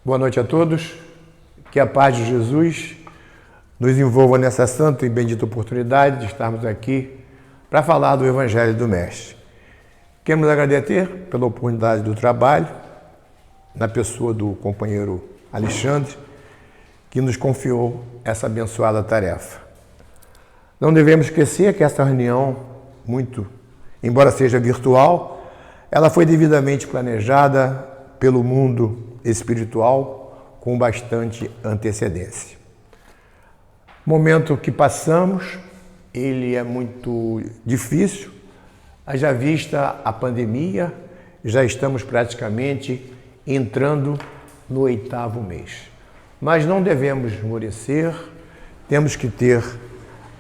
Boa noite a todos, que a paz de Jesus nos envolva nessa santa e bendita oportunidade de estarmos aqui para falar do Evangelho do Mestre. Queremos agradecer pela oportunidade do trabalho, na pessoa do companheiro Alexandre, que nos confiou essa abençoada tarefa. Não devemos esquecer que essa reunião, embora seja virtual, ela foi devidamente planejada pelo mundo espiritual com bastante antecedência. O momento que passamos, ele é muito difícil, haja vista a pandemia, já estamos praticamente entrando no 8º mês. Mas não devemos esmorecer, temos que ter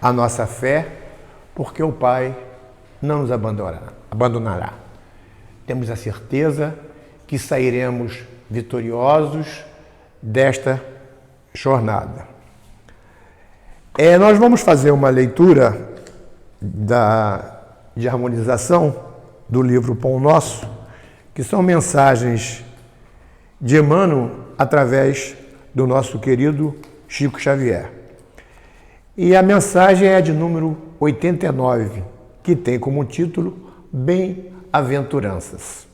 a nossa fé, porque o Pai não nos abandonará. Temos a certeza que sairemos vitoriosos desta jornada. Nós vamos fazer uma leitura de harmonização do livro Pão Nosso, que são mensagens de Emmanuel através do nosso querido Chico Xavier. E a mensagem é de número 89, que tem como título Bem-aventuranças.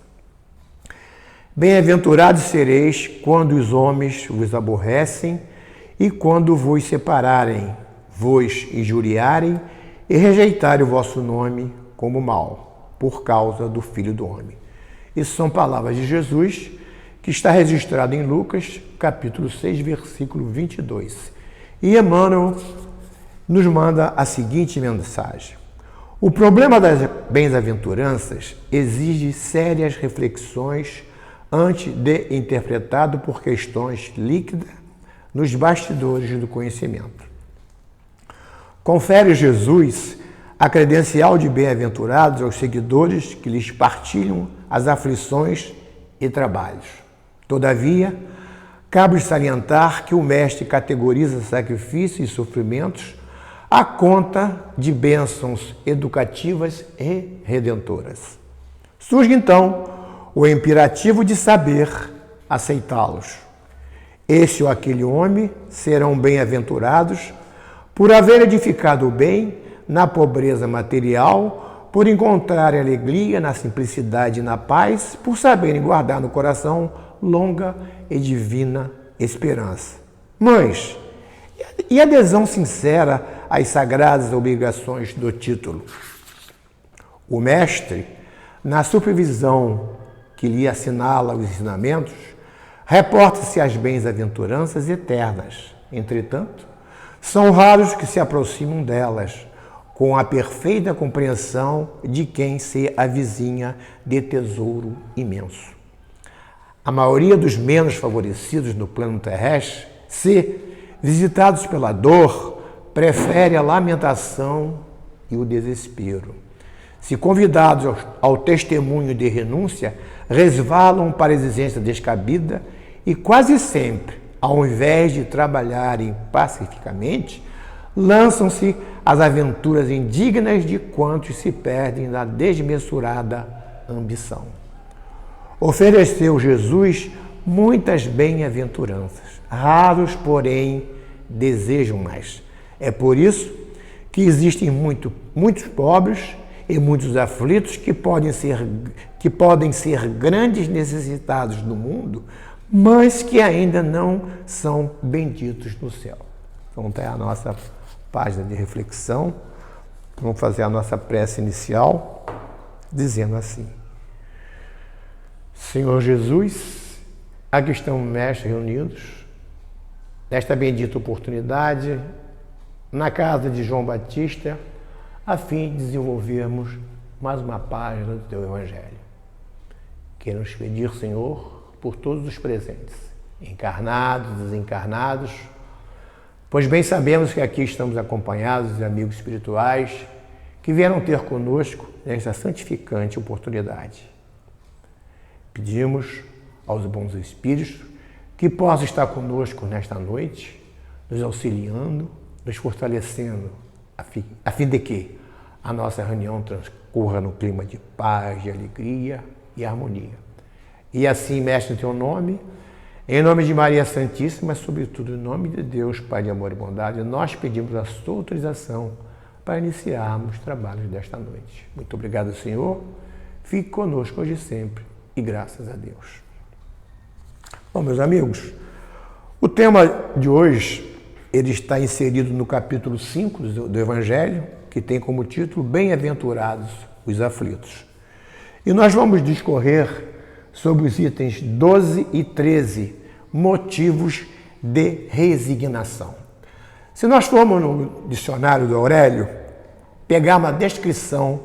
Bem-aventurados sereis quando os homens vos aborrecem e quando vos separarem, vos injuriarem e rejeitarem o vosso nome como mal, por causa do Filho do Homem. Isso são palavras de Jesus, que está registrado em Lucas, capítulo 6, versículo 22. E Emmanuel nos manda a seguinte mensagem. O problema das bem-aventuranças exige sérias reflexões antes de interpretado por questões líquidas nos bastidores do conhecimento. Confere Jesus a credencial de bem-aventurados aos seguidores que lhes partilham as aflições e trabalhos. Todavia, cabe salientar que o Mestre categoriza sacrifícios e sofrimentos à conta de bênçãos educativas e redentoras. Surge então o imperativo de saber aceitá-los. Esse ou aquele homem serão bem-aventurados por haver edificado o bem na pobreza material, por encontrarem alegria na simplicidade e na paz, por saberem guardar no coração longa e divina esperança. Mas, e adesão sincera às sagradas obrigações do título? O Mestre, na supervisão que lhe assinala os ensinamentos, reporta-se às bem-aventuranças eternas. Entretanto, são raros que se aproximam delas, com a perfeita compreensão de quem se avizinha de tesouro imenso. A maioria dos menos favorecidos no plano terrestre, se visitados pela dor, prefere a lamentação e o desespero. Se convidados ao testemunho de renúncia, resvalam para a exigência descabida e quase sempre, ao invés de trabalharem pacificamente, lançam-se às aventuras indignas de quantos se perdem na desmesurada ambição. Ofereceu Jesus muitas bem-aventuranças, raros, porém, desejam mais. É por isso que existem muitos pobres e muitos aflitos que podem ser grandes necessitados no mundo, mas que ainda não são benditos no céu. Então tá a nossa página de reflexão. Vamos fazer a nossa prece inicial, dizendo assim: Senhor Jesus, aqui estamos, mestres, reunidos, nesta bendita oportunidade, na casa de João Batista, a fim de desenvolvermos mais uma página do Teu Evangelho. Queremos pedir, Senhor, por todos os presentes, encarnados, desencarnados, pois bem sabemos que aqui estamos acompanhados de amigos espirituais que vieram ter conosco nesta santificante oportunidade. Pedimos aos bons espíritos que possam estar conosco nesta noite, nos auxiliando, nos fortalecendo, a fim de que a nossa reunião transcorra no clima de paz, de alegria e harmonia. E assim, Mestre, em Teu nome, Em nome de Maria Santíssima, sobretudo em nome de Deus, Pai de amor e bondade, nós pedimos a sua autorização para iniciarmos os trabalhos desta noite. Muito obrigado, Senhor. Fique conosco hoje e sempre, e graças a Deus. Bom, meus amigos, o tema de hoje, ele está inserido no capítulo 5 do Evangelho, que tem como título Bem-aventurados os aflitos. E nós vamos discorrer sobre os itens 12 e 13, motivos de resignação. Se nós formos no dicionário do Aurélio, pegar uma descrição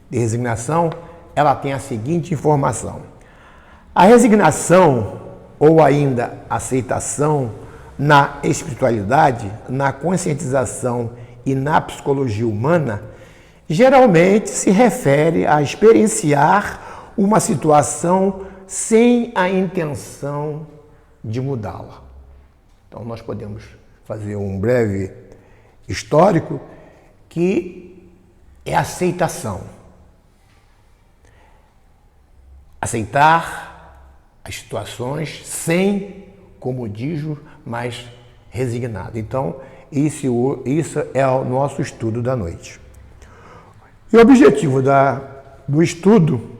de resignação, ela tem a seguinte informação. A resignação, ou ainda aceitação, na espiritualidade, na conscientização e na psicologia humana, geralmente se refere a experienciar uma situação sem a intenção de mudá-la. Então, nós podemos fazer um breve histórico que é aceitação. Aceitar as situações sem comodismo, mas resignado. Então, isso é o nosso estudo da noite. E o objetivo do estudo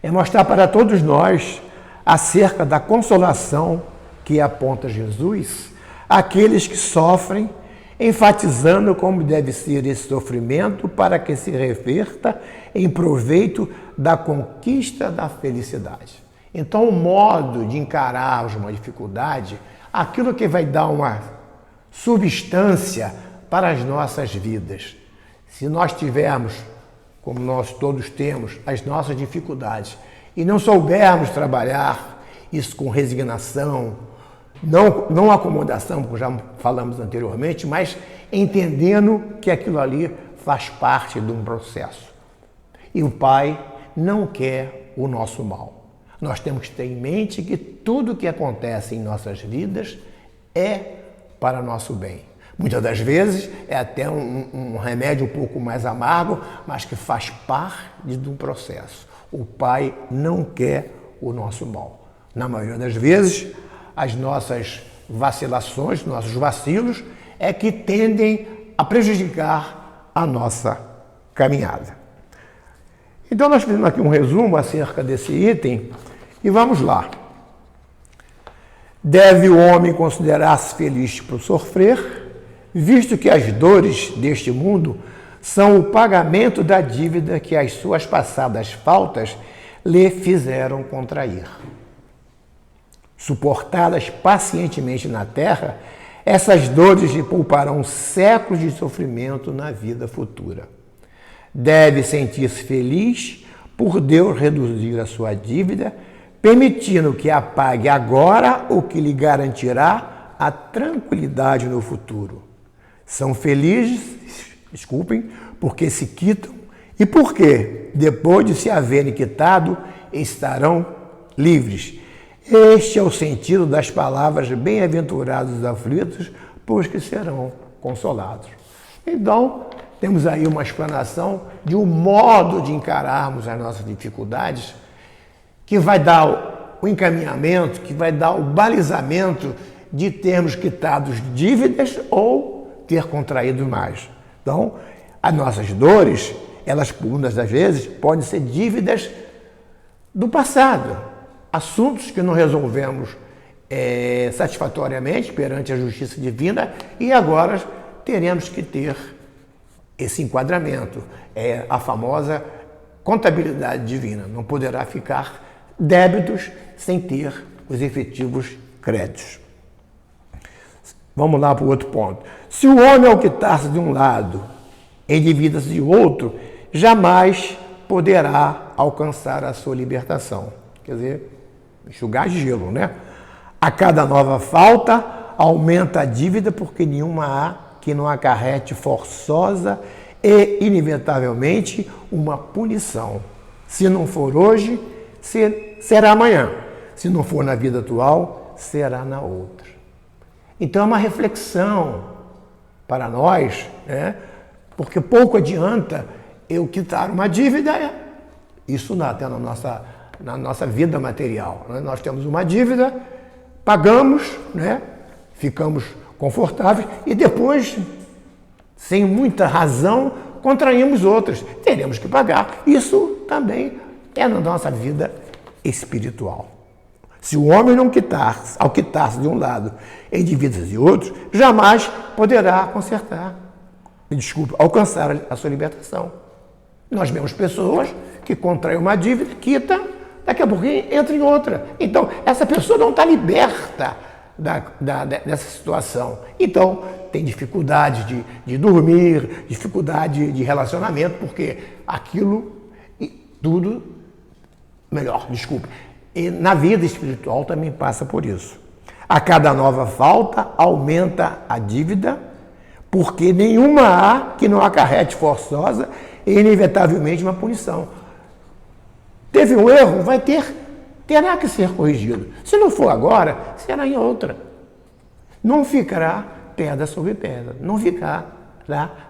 é mostrar para todos nós acerca da consolação que aponta Jesus àqueles que sofrem, enfatizando como deve ser esse sofrimento para que se reverta em proveito da conquista da felicidade. Então, o modo de encararmos uma dificuldade, aquilo que vai dar uma substância para as nossas vidas. Se nós tivermos, como nós todos temos, as nossas dificuldades e não soubermos trabalhar isso com resignação, não acomodação, como já falamos anteriormente, mas entendendo que aquilo ali faz parte de um processo. E o Pai não quer o nosso mal. Nós temos que ter em mente que tudo que acontece em nossas vidas é para nosso bem. Muitas das vezes é até um remédio um pouco mais amargo, mas que faz parte de um processo. O Pai não quer o nosso mal. Na maioria das vezes, as nossas vacilações, nossos vacilos, é que tendem a prejudicar a nossa caminhada. Então, nós fizemos aqui um resumo acerca desse item e vamos lá. Deve o homem considerar-se feliz por sofrer, visto que as dores deste mundo são o pagamento da dívida que as suas passadas faltas lhe fizeram contrair. Suportadas pacientemente na terra, essas dores lhe pouparão séculos de sofrimento na vida futura. Deve sentir-se feliz por Deus reduzir a sua dívida, permitindo que a pague agora o que lhe garantirá a tranquilidade no futuro. São felizes, porque se quitam e porque, depois de se haverem quitado, estarão livres. Este é o sentido das palavras bem-aventurados os aflitos, pois que serão consolados. Então, temos aí uma explanação de um modo de encararmos as nossas dificuldades que vai dar o encaminhamento, que vai dar o balizamento de termos quitado dívidas ou ter contraído mais. Então, as nossas dores, elas, muitas das vezes, podem ser dívidas do passado, assuntos que não resolvemos satisfatoriamente perante a justiça divina e agora teremos que ter esse enquadramento, a famosa contabilidade divina. Não poderá ficar débitos sem ter os efetivos créditos. Vamos lá para o outro ponto. Se o homem, ao quitar-se de um lado, endivida-se de outro, jamais poderá alcançar a sua libertação. Quer dizer, enxugar gelo, né? A cada nova falta, aumenta a dívida, porque nenhuma há que não acarrete forçosa e, inevitavelmente, uma punição. Se não for hoje, será amanhã. Se não for na vida atual, será na outra. Então, é uma reflexão para nós, né? Porque pouco adianta eu quitar uma dívida, isso até na nossa vida material. Né? Nós temos uma dívida, pagamos, né? Ficamos confortáveis e depois, sem muita razão, contraímos outras. Teremos que pagar. Isso também é na nossa vida espiritual. Se o homem não ao quitar-se de um lado em dívidas de outros, jamais poderá alcançar a sua libertação. Nós vemos pessoas que contraem uma dívida, quita, daqui a pouquinho entra em outra. Então, essa pessoa não está liberta dessa situação. Então, tem dificuldade de dormir, dificuldade de relacionamento, porque aquilo, tudo, e na vida espiritual também passa por isso. A cada nova falta, aumenta a dívida, porque nenhuma há que não acarrete forçosa e inevitavelmente uma punição. Teve um erro, terá que ser corrigido. Se não for agora, será em outra. Não ficará pedra sobre pedra, não ficará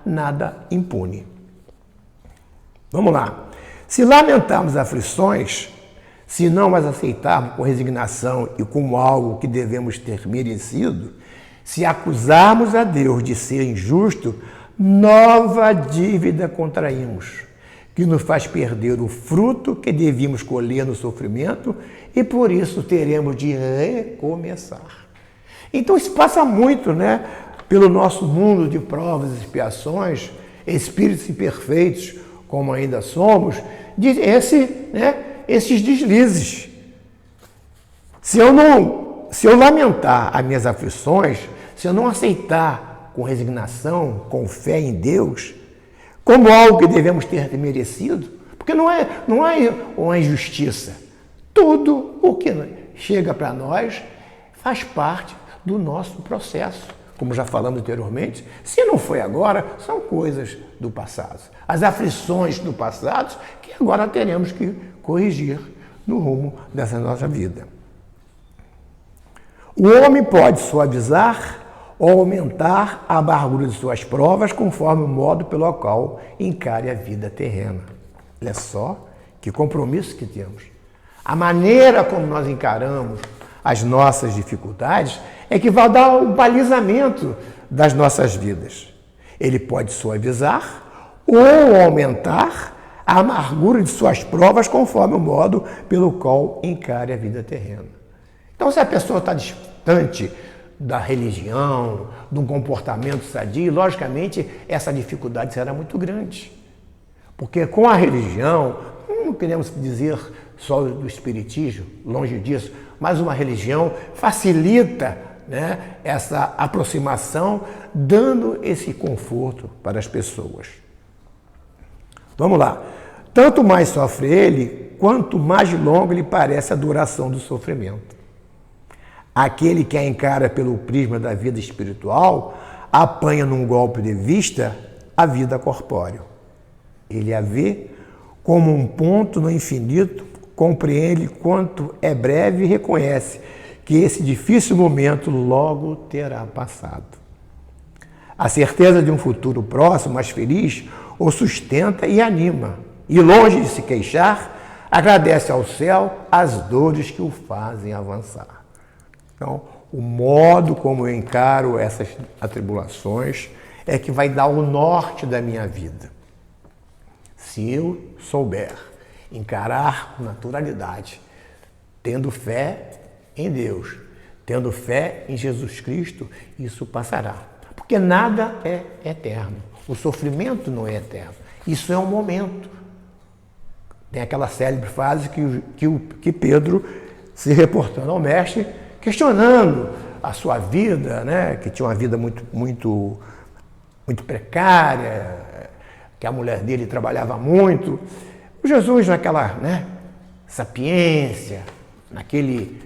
nada impune. Vamos lá. Se lamentarmos aflições, se não as aceitarmos com resignação e como algo que devemos ter merecido, se acusarmos a Deus de ser injusto, nova dívida contraímos, que nos faz perder o fruto que devíamos colher no sofrimento e por isso teremos de recomeçar. Então isso passa muito, né, pelo nosso mundo de provas e expiações, espíritos imperfeitos, como ainda somos, esses deslizes. Se eu lamentar as minhas aflições, se eu não aceitar com resignação, com fé em Deus, como algo que devemos ter merecido, porque não é uma injustiça. Tudo o que chega para nós faz parte do nosso processo. Como já falamos anteriormente, se não foi agora, são coisas do passado. As aflições do passado que agora teremos que corrigir no rumo dessa nossa vida. O homem pode suavizar ou aumentar a amargura de suas provas conforme o modo pelo qual encare a vida terrena. Olha só que compromisso que temos. A maneira como nós encaramos as nossas dificuldades é que vai dar o balizamento das nossas vidas. Ele pode suavizar ou aumentar a amargura de suas provas conforme o modo pelo qual encare a vida terrena. Então, se a pessoa está distante da religião, de um comportamento sadio, logicamente essa dificuldade será muito grande. Porque com a religião, não queremos dizer só do espiritismo, longe disso, mas uma religião facilita, né, essa aproximação, dando esse conforto para as pessoas. Vamos lá. Tanto mais sofre ele, quanto mais longa lhe parece a duração do sofrimento. Aquele que a encara pelo prisma da vida espiritual apanha num golpe de vista a vida corpórea. Ele a vê como um ponto no infinito, compreende quanto é breve e reconhece que esse difícil momento logo terá passado. A certeza de um futuro próximo, mais feliz, o sustenta e anima. E longe de se queixar, agradece ao céu as dores que o fazem avançar. Então, o modo como eu encaro essas atribulações é que vai dar o norte da minha vida. Se eu souber encarar com naturalidade, tendo fé em Deus, tendo fé em Jesus Cristo, isso passará. Porque nada é eterno. O sofrimento não é eterno. Isso é um momento. Tem aquela célebre frase que Pedro, se reportando ao mestre, questionando a sua vida, né, que tinha uma vida muito precária, que a mulher dele trabalhava muito. O Jesus, naquela, né, sapiência, aquele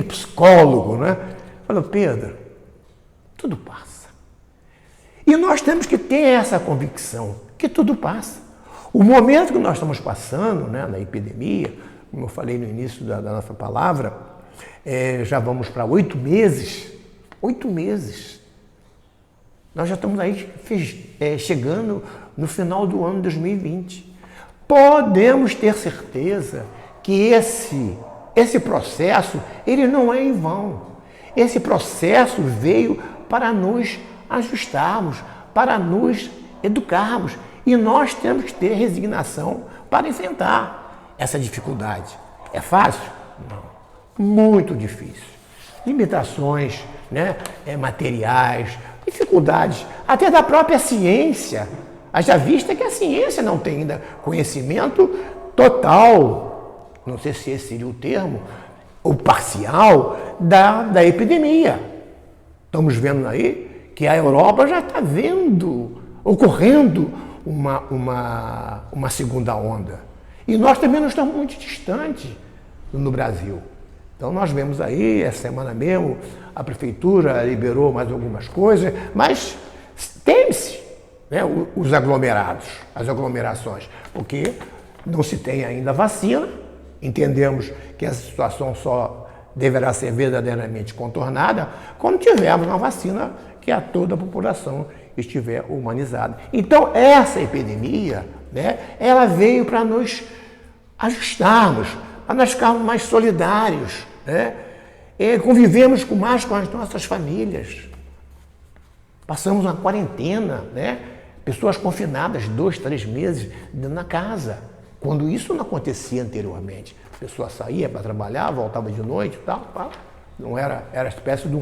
psicólogo, né, falou: Pedro, tudo passa. E nós temos que ter essa convicção que tudo passa. O momento que nós estamos passando, né, na epidemia, como eu falei no início da nossa palavra, já vamos para 8 meses. 8 meses. Nós já estamos aí chegando no final do ano de 2020. Podemos ter certeza que esse processo, ele não é em vão. esse processo veio para nos ajustarmos, para nos educarmos. E nós temos que ter resignação para enfrentar essa dificuldade. É fácil? Não. Muito difícil. Limitações, né, materiais, dificuldades, até da própria ciência. Haja vista que a ciência não tem ainda conhecimento total, não sei se esse seria o termo, ou parcial, da epidemia. Estamos vendo aí que a Europa já está ocorrendo uma segunda onda. E nós também não estamos muito distantes no Brasil. Então nós vemos aí, essa semana mesmo, a prefeitura liberou mais algumas coisas, mas teme-se, né, os aglomerados, as aglomerações, porque não se tem ainda vacina, entendemos que essa situação só deverá ser verdadeiramente contornada quando tivermos uma vacina que a toda a população estiver humanizada. Então essa epidemia, né, ela veio para nos ajustarmos, para nós ficarmos mais solidários, né? E convivemos mais com as nossas famílias. Passamos uma quarentena, né? Pessoas confinadas 2, 3 meses na casa, quando isso não acontecia anteriormente. A pessoa saía para trabalhar, voltava de noite e tal, não era espécie de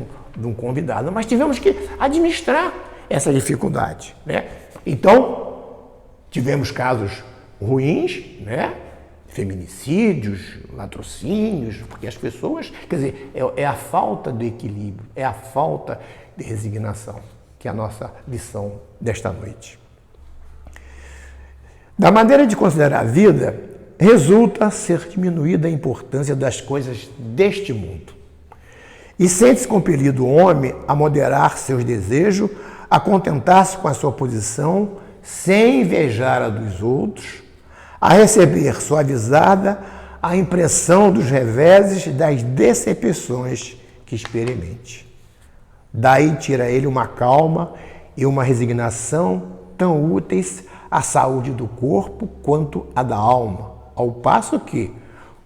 um convidado, mas tivemos que administrar essa dificuldade, né? Então, tivemos casos ruins, né? Feminicídios, latrocínios, porque as pessoas, quer dizer, é a falta de equilíbrio, é a falta de resignação, que é a nossa lição desta noite. Da maneira de considerar a vida, resulta ser diminuída a importância das coisas deste mundo. E sente-se compelido o homem a moderar seus desejos, a contentar-se com a sua posição, sem invejar a dos outros, a receber suavizada a impressão dos reveses das decepções que experimente. Daí tira ele uma calma e uma resignação tão úteis à saúde do corpo quanto à da alma, ao passo que,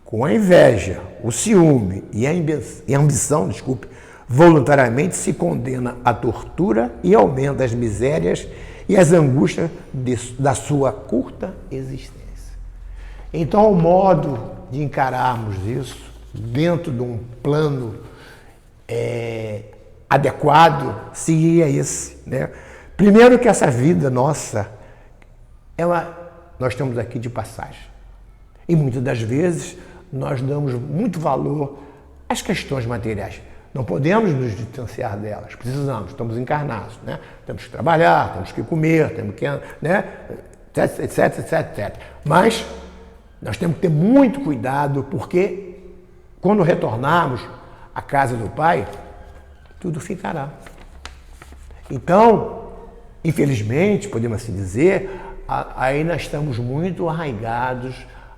com a inveja, o ciúme e a ambição, voluntariamente se condena à tortura e aumenta as misérias e as angústias da sua curta existência. Então, o modo de encararmos isso dentro de um plano adequado seria esse, né? Primeiro que essa vida nossa, nós estamos aqui de passagem. E muitas das vezes nós damos muito valor às questões materiais. Não podemos nos distanciar delas, precisamos, estamos encarnados, né? Temos que trabalhar, temos que comer, temos que, né? etc. Mas nós temos que ter muito cuidado, porque quando retornarmos à casa do Pai, tudo ficará. Então, infelizmente, podemos assim dizer, aí nós estamos muito arraigados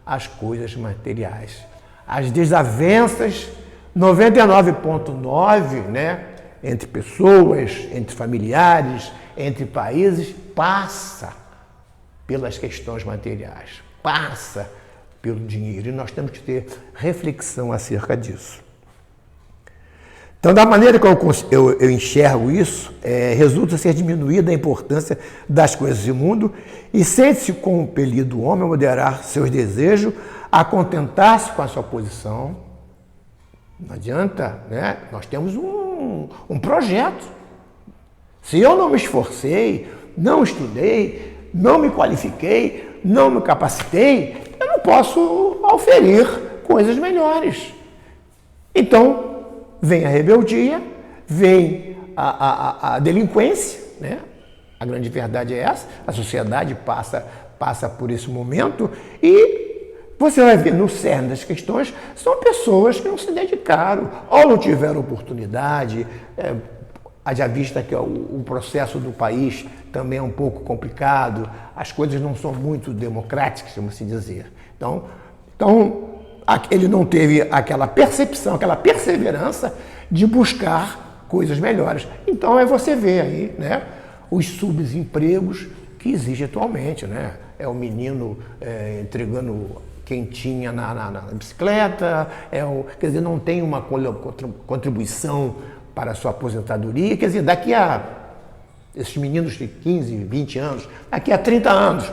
às coisas materiais. As desavenças, 99,9%, né, entre pessoas, entre familiares, entre países, passa pelas questões materiais, passa pelo dinheiro, e nós temos que ter reflexão acerca disso. Então, da maneira que eu enxergo isso, resulta ser diminuída a importância das coisas do mundo e sente-se compelido o homem a moderar seus desejos, a contentar-se com a sua posição. Não adianta, né? Nós temos um projeto. Se eu não me esforcei, não estudei, não me qualifiquei, não me capacitei, eu não posso oferir coisas melhores. Então, vem a rebeldia, vem a delinquência, né? A grande verdade é essa, a sociedade passa por esse momento e você vai ver no cerne das questões, são pessoas que não se dedicaram ou não tiveram oportunidade, haja vista que o processo do país também é um pouco complicado, as coisas não são muito democráticas, vamos assim dizer. Então, ele não teve aquela percepção, aquela perseverança de buscar coisas melhores. Então, você vê aí, né, os subempregos que existem atualmente, né? É o menino entregando quentinha na bicicleta, quer dizer, não tem uma contribuição para a sua aposentadoria, quer dizer, daqui a esses meninos de 15, 20 anos, daqui a 30 anos,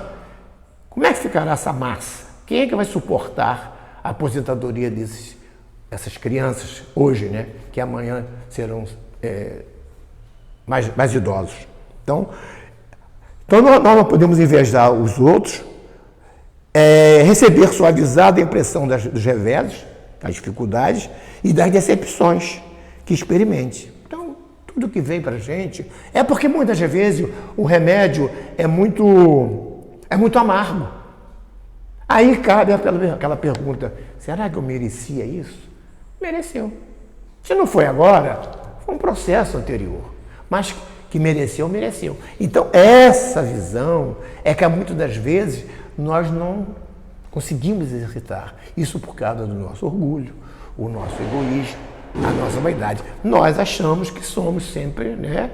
como é que ficará essa massa? Quem é que vai suportar a aposentadoria dessas crianças hoje, né? Que amanhã serão mais idosos. Então nós não podemos invejar os outros, receber suavizada a impressão dos reveses, das dificuldades e das decepções que experimente. Então, tudo que vem para a gente é porque muitas vezes o remédio é muito amargo. Aí cabe aquela pergunta, será que eu merecia isso? Mereceu. Se não foi agora, foi um processo anterior, mas que mereceu. Então, essa visão é que muitas das vezes nós não conseguimos exercitar. Isso por causa do nosso orgulho, o nosso egoísmo, a nossa vaidade. Nós achamos que somos sempre, né,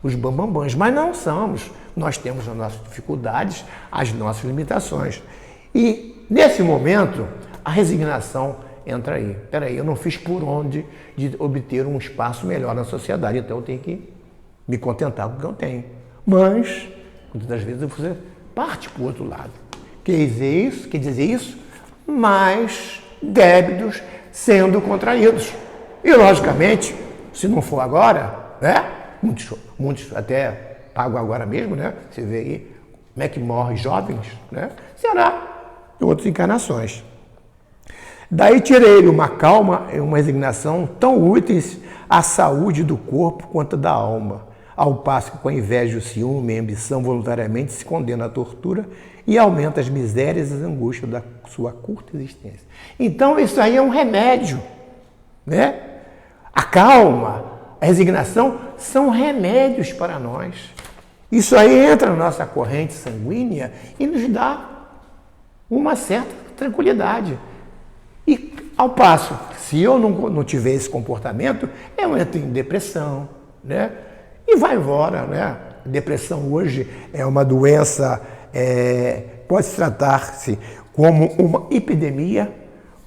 os bambambãs, mas não somos. Nós temos as nossas dificuldades, as nossas limitações. E, nesse momento, a resignação entra aí. Peraí, eu não fiz por onde de obter um espaço melhor na sociedade, então eu tenho que me contentar com o que eu tenho. Mas, muitas das vezes, você parte para o outro lado. Quer dizer isso, mais débitos sendo contraídos. E, logicamente, se não for agora, né? Muitos até pagam agora mesmo, né? Você vê aí como é que morre jovens, né? Será em outras encarnações. Daí tirei uma calma e uma resignação tão úteis à saúde do corpo quanto da alma, ao passo que com a inveja, o ciúme e a ambição voluntariamente se condena à tortura e aumenta as misérias e as angústias da sua curta existência. Então isso aí é um remédio, né? A calma, a resignação são remédios para nós. Isso aí entra na nossa corrente sanguínea e nos dá uma certa tranquilidade. E ao passo, se eu não tiver esse comportamento, eu entro em depressão, né? E vai embora, né? Depressão hoje é uma doença, pode tratar-se como uma epidemia,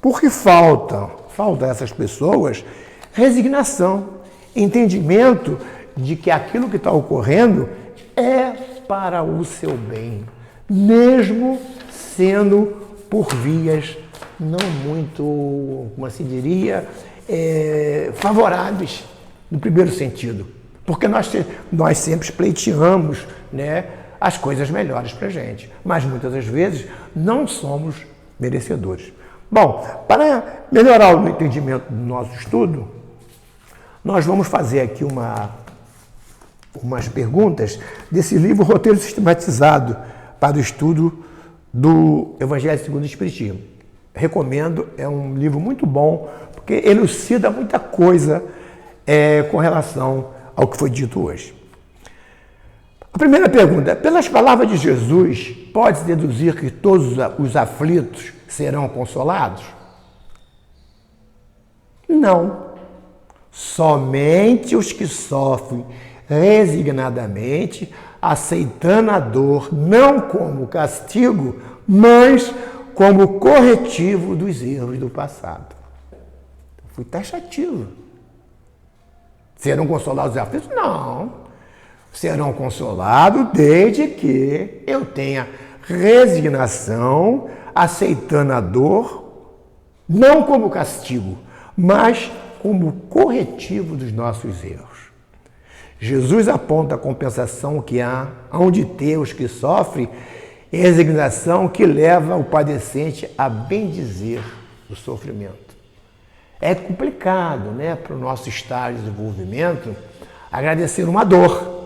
porque falta a essas pessoas resignação, entendimento de que aquilo que está ocorrendo é para o seu bem, mesmo sendo por vias não muito, como se diria, favoráveis no primeiro sentido. Porque nós sempre pleiteamos, né, as coisas melhores para a gente, mas muitas das vezes não somos merecedores. Bom, para melhorar o entendimento do nosso estudo, nós vamos fazer aqui umas perguntas desse livro Roteiro Sistematizado para o Estudo do Evangelho segundo o Espiritismo. Recomendo, é um livro muito bom, porque elucida muita coisa com relação ao que foi dito hoje. A primeira pergunta, pelas palavras de Jesus, pode-se deduzir que todos os aflitos serão consolados? Não. Somente os que sofrem resignadamente, aceitando a dor, não como castigo, mas como corretivo dos erros do passado. Fui taxativo. Serão consolados os aflitos? Não. Serão consolados desde que eu tenha resignação, aceitando a dor, não como castigo, mas como corretivo dos nossos erros. Jesus aponta a compensação que há onde ter os que sofrem e a resignação que leva o padecente a bendizer o sofrimento. É complicado, né, para o nosso estágio de desenvolvimento agradecer uma dor.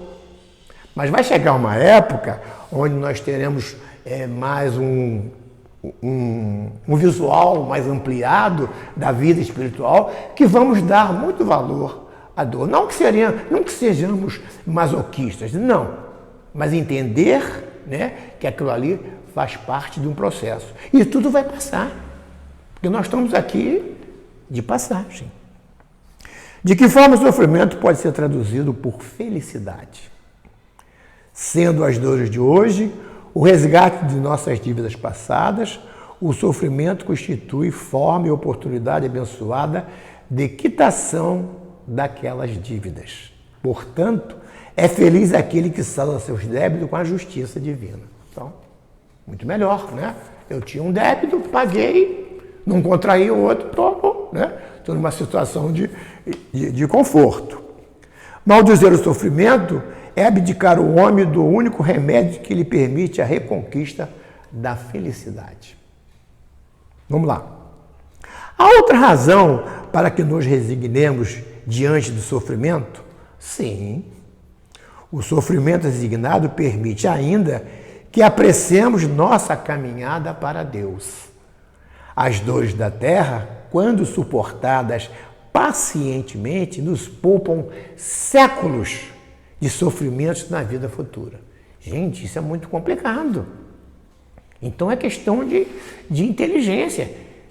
Mas vai chegar uma época onde nós teremos mais um visual mais ampliado da vida espiritual, que vamos dar muito valor à dor. Não que sejamos masoquistas, não. Mas entender, né, que aquilo ali faz parte de um processo. E tudo vai passar. Porque nós estamos aqui de passagem. De que forma o sofrimento pode ser traduzido por felicidade? Sendo as dores de hoje o resgate de nossas dívidas passadas, o sofrimento constitui forma e oportunidade abençoada de quitação daquelas dívidas. Portanto, é feliz aquele que salda seus débitos com a justiça divina. Então, muito melhor, né? Eu tinha um débito, paguei, não contraí o outro, estou, né? Estou numa situação de conforto. Maldizer o sofrimento é abdicar o homem do único remédio que lhe permite a reconquista da felicidade. Vamos lá. A outra razão para que nos resignemos diante do sofrimento? Sim, o sofrimento resignado permite ainda que apressemos nossa caminhada para Deus. As dores da terra, quando suportadas pacientemente, nos poupam séculos de sofrimentos na vida futura. Gente, isso é muito complicado. Então é questão de inteligência.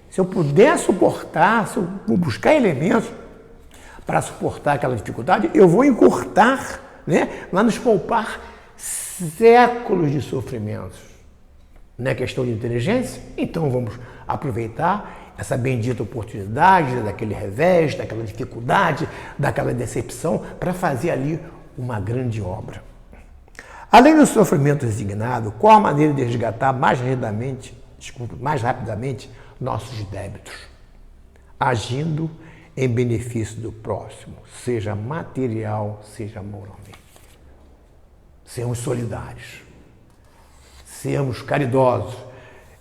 Se eu puder suportar, se eu buscar elementos para suportar aquela dificuldade, eu vou encurtar, né? Vai nos poupar séculos de sofrimentos. Não é questão de inteligência? Então vamos aproveitar essa bendita oportunidade, daquele revés, daquela dificuldade, daquela decepção, para fazer ali uma grande obra. Além do sofrimento resignado, qual a maneira de resgatar mais rapidamente nossos débitos? Agindo em benefício do próximo, seja material, seja moralmente. Sermos solidários, sermos caridosos.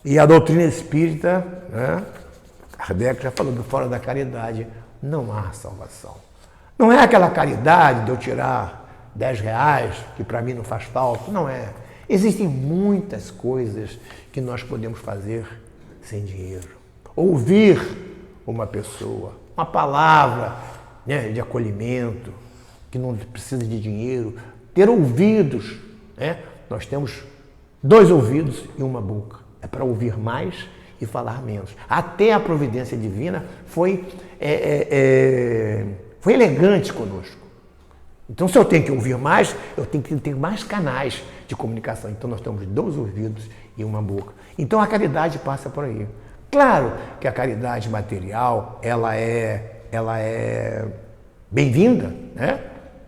E a doutrina espírita, né? Kardec já falou, fora da caridade não há salvação. Não é aquela caridade de eu tirar 10 reais, que para mim não faz falta, não é. Existem muitas coisas que nós podemos fazer sem dinheiro. Ouvir uma pessoa, uma palavra, né, de acolhimento, que não precisa de dinheiro, ter ouvidos, né? Nós temos 2 ouvidos e uma boca. É para ouvir mais e falar menos. Até a providência divina foi elegante conosco. Então, se eu tenho que ouvir mais, eu tenho que ter mais canais de comunicação. Então, nós temos 2 ouvidos e uma boca. Então, a caridade passa por aí. Claro que a caridade material, ela é bem-vinda, né?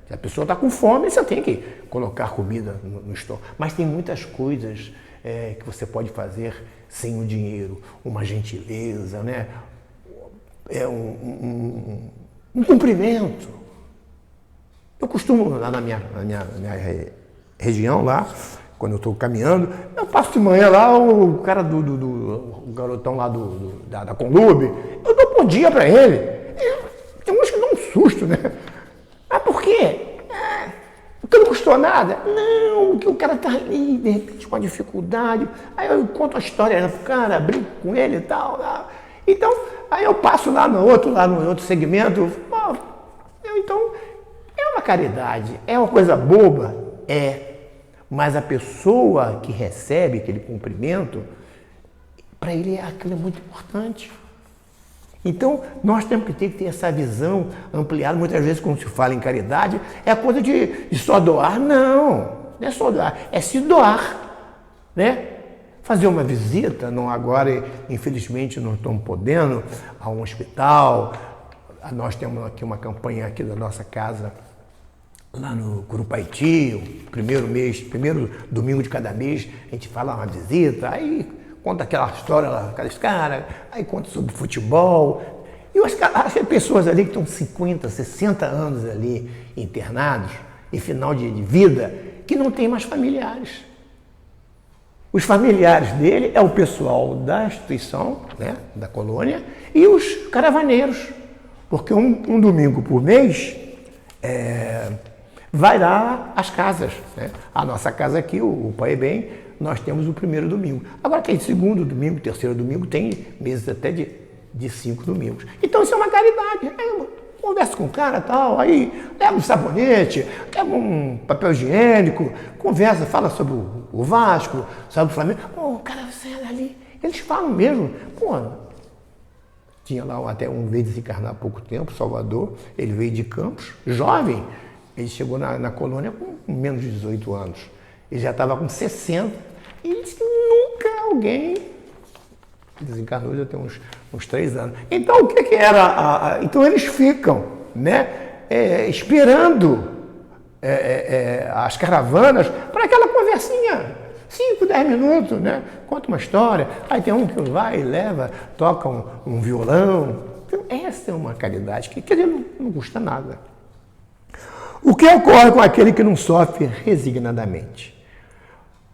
Se a pessoa está com fome, você tem que colocar comida no estômago. Mas tem muitas coisas que você pode fazer sem o dinheiro. Uma gentileza, né? Um cumprimento. Eu costumo, lá na minha região, lá, quando eu estou caminhando, eu passo de manhã lá, o cara o garotão lá da Conlube, eu dou bom dia para ele. Tem uns que dão um susto, né? Mas por quê? Porque não custou nada? Não, que o cara tá ali, de repente, com uma dificuldade. Aí eu conto a história pro cara, brinco com ele e tal. Então, aí eu passo lá no outro segmento. Então, é uma caridade, é uma coisa boba? É. Mas a pessoa que recebe aquele cumprimento, para ele aquilo é muito importante. Então, nós temos que ter essa visão ampliada. Muitas vezes, quando se fala em caridade, é coisa de só doar. Não é só doar, é se doar, né? Fazer uma visita, não agora, infelizmente, não estamos podendo, a um hospital. Nós temos aqui uma campanha aqui da nossa casa, lá no Curupaiti, primeiro domingo de cada mês, a gente fala uma visita, aí conta aquela história lá, aqueles caras, aí conta sobre futebol. E as pessoas ali que estão 50, 60 anos ali internados, em final de vida, que não tem mais familiares. Os familiares dele é o pessoal da instituição, né, da colônia, e os caravaneiros. Porque um domingo por mês vai lá às casas, né? A nossa casa aqui, o Pai Bem, nós temos o primeiro domingo. Agora tem segundo domingo, terceiro domingo, tem meses até de 5 domingos. Então isso é uma caridade. Aí eu converso com o cara e tal, aí leva um sabonete, leva um papel higiênico, conversa, fala sobre o Vasco, sobre o Flamengo. O cara sai dali, eles falam mesmo. Tinha lá até um veio desencarnar há pouco tempo, Salvador, ele veio de Campos, jovem, ele chegou na colônia com menos de 18 anos. Ele já estava com 60 e ele disse que nunca alguém desencarnou, já tem uns 3 anos. Então, o que era? Então, eles ficam, né? esperando as caravanas para aquela conversinha, 5, 10 minutos, né? Conta uma história, aí tem um que vai e leva, toca um violão. Então, essa é uma caridade que, quer dizer, não custa nada. O que ocorre com aquele que não sofre resignadamente?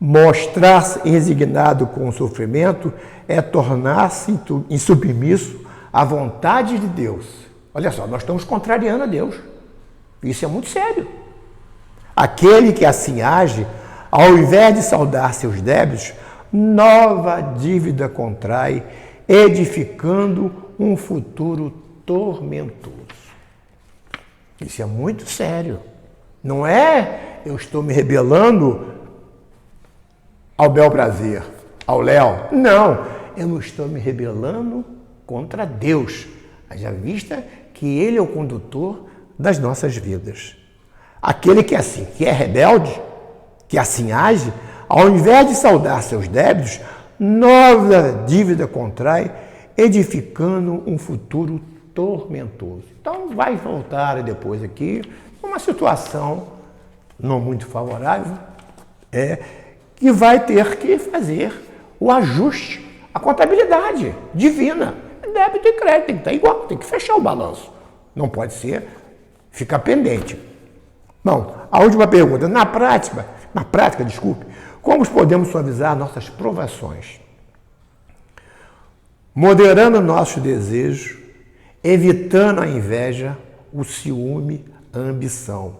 Mostrar-se resignado com o sofrimento é tornar-se insubmisso à vontade de Deus. Olha só, nós estamos contrariando a Deus. Isso é muito sério. Aquele que assim age, ao invés de saldar seus débitos, nova dívida contrai, edificando um futuro tormentoso. Isso é muito sério. Não é eu estou me rebelando ao bel prazer, ao Léo. Não, eu não estou me rebelando contra Deus. Haja vista que Ele é o condutor das nossas vidas. Aquele que é rebelde, que assim age, ao invés de saldar seus débitos, nova dívida contrai, edificando um futuro tormentoso. Então vai voltar depois aqui uma situação não muito favorável, que vai ter que fazer o ajuste, a contabilidade divina. Débito e crédito tem que estar igual, tem que fechar o balanço. Não pode ficar pendente. Bom, a última pergunta. Na prática, como podemos suavizar nossas provações? Moderando nossos desejos, evitando a inveja, o ciúme, a ambição,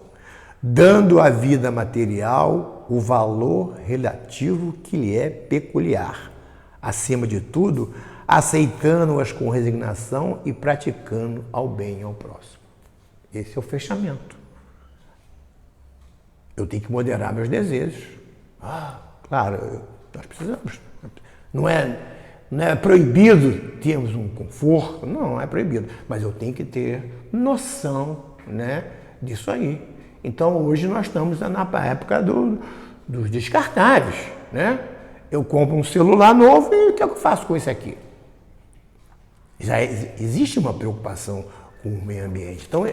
dando à vida material o valor relativo que lhe é peculiar. Acima de tudo, aceitando-as com resignação e praticando ao bem e ao próximo. Esse é o fechamento. Eu tenho que moderar meus desejos. Claro, nós precisamos. Não é proibido termos um conforto, não é proibido, mas eu tenho que ter noção, né, disso aí. Então hoje nós estamos na época dos descartáveis, né? Eu compro um celular novo e o que eu faço com esse aqui? Já existe uma preocupação com o meio ambiente. Então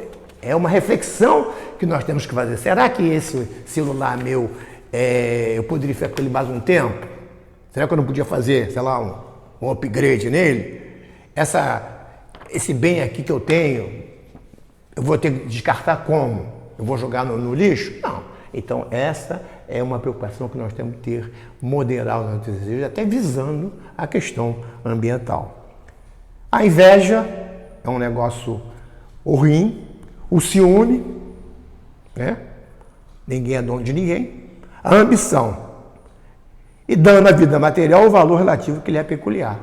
é uma reflexão que nós temos que fazer. Será que esse celular meu, eu poderia ficar com ele mais um tempo? Será que eu não podia fazer, sei lá, um upgrade nele? Esse bem aqui que eu tenho, eu vou ter que descartar como? Eu vou jogar no lixo? Não. Então essa é uma preocupação que nós temos que ter, moderar os nossos desejos, até visando a questão ambiental. A inveja é um negócio ruim, o ciúme, né? Ninguém é dono de ninguém, a ambição, e dando à vida material o valor relativo que lhe é peculiar.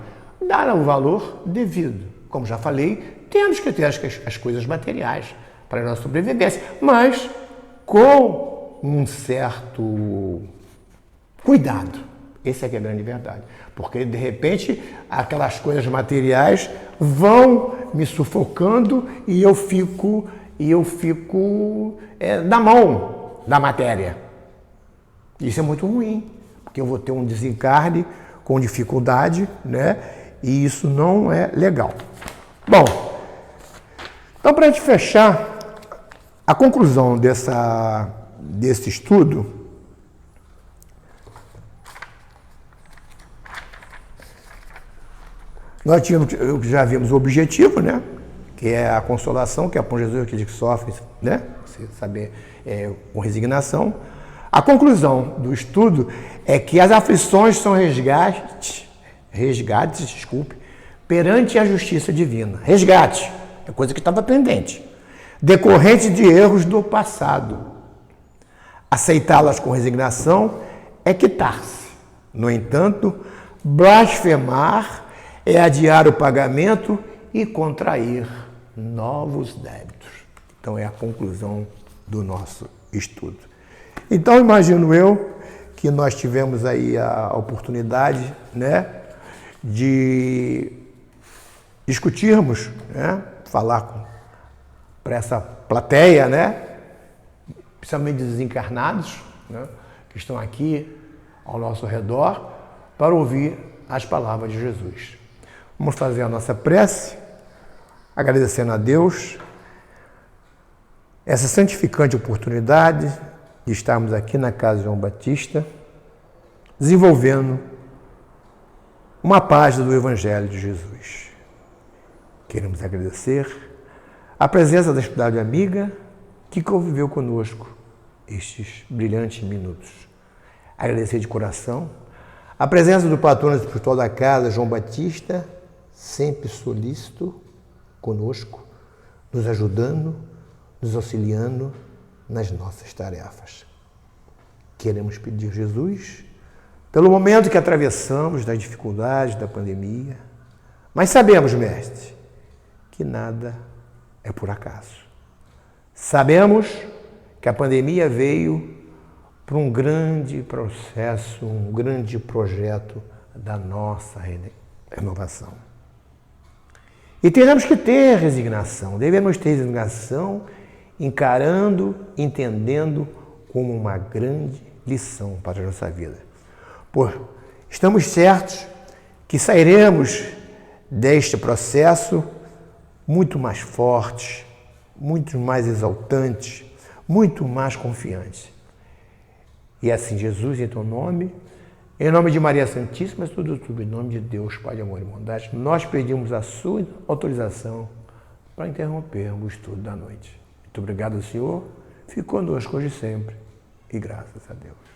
Dar o valor devido. Como já falei, temos que ter as coisas materiais para a nossa sobrevivência, mas com um certo cuidado. Essa é que é a grande verdade. Porque, de repente, aquelas coisas materiais vão me sufocando e eu fico na mão da matéria. Isso é muito ruim, porque eu vou ter um desencarne com dificuldade, né? E isso não é legal. Bom, então para a gente fechar, a conclusão desse estudo nós já vimos o objetivo, né? Que é a consolação, que é para Jesus aquele que sofre, né? Você saber com resignação. A conclusão do estudo é que as aflições são resgates, perante a justiça divina. Resgate é coisa que estava pendente, decorrente de erros do passado. Aceitá-las com resignação é quitar-se. No entanto, blasfemar é adiar o pagamento e contrair novos débitos. Então é a conclusão do nosso estudo. Então imagino eu que nós tivemos aí a oportunidade, né, de discutirmos, né, falar para essa plateia, né, principalmente desencarnados, né, que estão aqui ao nosso redor, para ouvir as palavras de Jesus. Vamos fazer a nossa prece, agradecendo a Deus essa santificante oportunidade de estarmos aqui na Casa João Batista, desenvolvendo uma página do Evangelho de Jesus. Queremos agradecer a presença da estudante amiga que conviveu conosco estes brilhantes minutos. Agradecer de coração a presença do patrono espiritual da casa, João Batista, sempre solícito conosco, nos ajudando, nos auxiliando nas nossas tarefas. Queremos pedir a Jesus, pelo momento que atravessamos, das dificuldades da pandemia, mas sabemos, mestre, que nada é por acaso. Sabemos que a pandemia veio para um grande processo, um grande projeto da nossa renovação. E teremos que ter resignação, devemos ter resignação, encarando, entendendo como uma grande lição para a nossa vida. Estamos certos que sairemos deste processo muito mais fortes, muito mais exaltantes, muito mais confiantes. E assim, Jesus, em teu nome, em nome de Maria Santíssima, tudo, em nome de Deus, Pai de amor e bondade, nós pedimos a sua autorização para interrompermos o estudo da noite. Muito obrigado, Senhor. Fique conosco hoje e sempre. E graças a Deus.